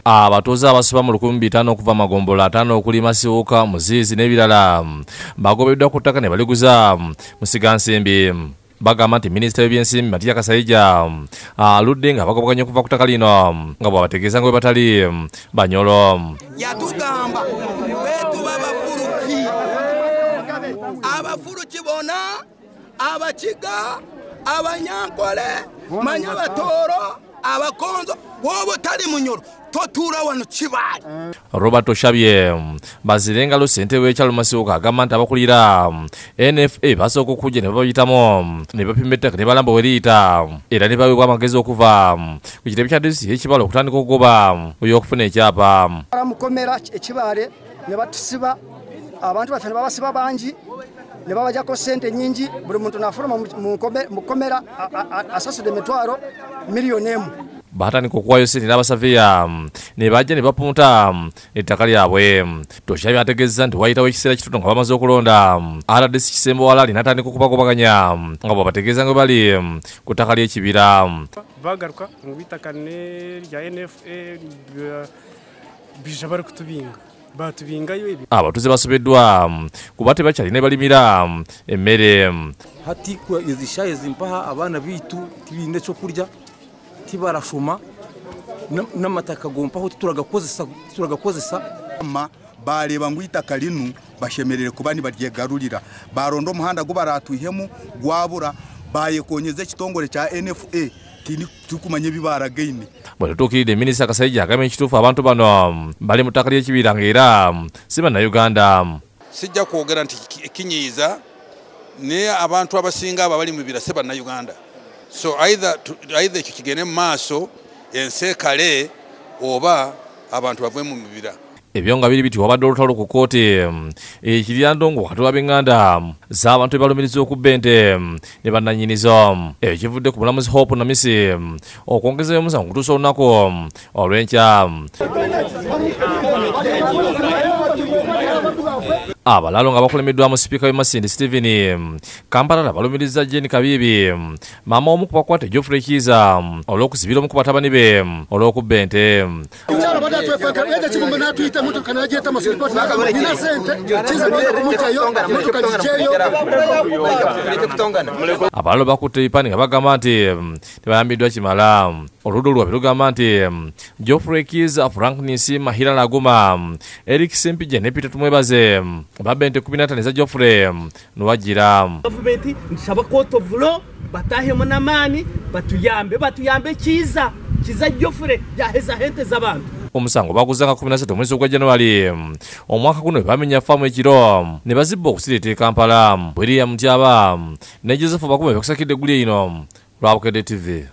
abatoza abasoba mu 1500 okuva Magombola 5 okuli Masiwuka Muzizi n'ebirala bagobeddwa ku ttaka ne baliguza Musigansimbi. Bagamba nti Minisita w'ebyensimbi Matiya Kasaija aludde nga bagobaganya okuva ku ttaka lino nga bw'abategeeza nga bwe batali Banyolo. Yatugamba betuba abafuruki bona abakiga abanyankole manya batoro abakonzo wobo tali munyoro totura wano kibali. Robert Oshabye bazirenga lo sente w'ekyalo Masiwuka agamba nti abakulira NFA basooka okujja ne babayitamu ne bapima ettaka ne balamba weriyita era ne baweebwa amagezi okuva ku kitebe kya disitulikiti y'Ekibalo okutandika okugoba okufuna ekyapa. Mukomera ekibale ne batusiba abantu baffe ne babasiba bangi ne babajjako sente nyingi buli muntu n'afuluma mukomera asasudde emitwalo miliyoni emu. Batandika okuwaayo sente n'abasaveya ne bajja ne bapunta ettaka lyabwe. Toshabye ategeeza nti wayitawo ekiseera kitono nga bamaze okulonda RDC Kisembo Walaali n'atandika okubagobaganya nga bw'abategeeza nga bali ku ttaka ly'ekibira. Bagaruka ngo itaka rya NFA bija bari kutubinga batubingayo ebi abatuze basobeddwa kuba tebakyali ne balimira emmere. Hati izishaye zimpaha abana bitu tibinde cyo kurya tibarashoma n'amataka gompaho turagakozesa bareba ngo itaka linu bashemerere kubani baryegarurira barondo umuhanda go baratwihemu gwabura bayekonyeze kitongore cya NFA tukumanye bibara gaine. Bwatutukiride Minisita Kasaija agamye ekituufu abantu bano bali mu ttaka ly'ekibira ng'era si bannayuganda. Sijja kwogera nti kinyiiza ne abantu abasinga abo bali mu bibira si bannayuganda. So either ekyo kigende mu maaso enseekale oba abantu bave mu bibira. Ebyo nga biri biti wabadde olutalo ku kkooti ekirya ndongo wakati w'ab'enganda z'abantu ebalumiriza okubba ente ne bannannyinizo. Ekyo kivudde ku mulamuzi Hope Namisi okwongezayo omusango okutuusa olunaku olw'enkya. Abalalo nga bakulemeddwamu sipiika w'e Masindi Stephen Kampala balumiriza Jane Kabibi maama omu ku bakwate Geoffrey Kiza olw'okuzibira omu ku batabani be olw'okubba ente. Abalalo bakutte ebipande nga bagamba nti tebayambiddwa kimala. Oludda olwabwe lugamba nti Geoffrey Kiza, Franklin Mahira Laguma, Eric Sempija ne Peter Tumwebaze babba ente 15 eza Geoffrey nuwagira. Gavumenti nsaba court of law batahemu n'amaani batuyambe Kiza Geoffrey yaheza hente z'abantu. Omusango baguzanga 17 omwezi gwa January omwaka guno bamenya faamu ekiro ne bazibba okusireta e Kampala. William Tyaba ne Joseph Bakuma bekusakidde eggulu ino Lwabukedde TV.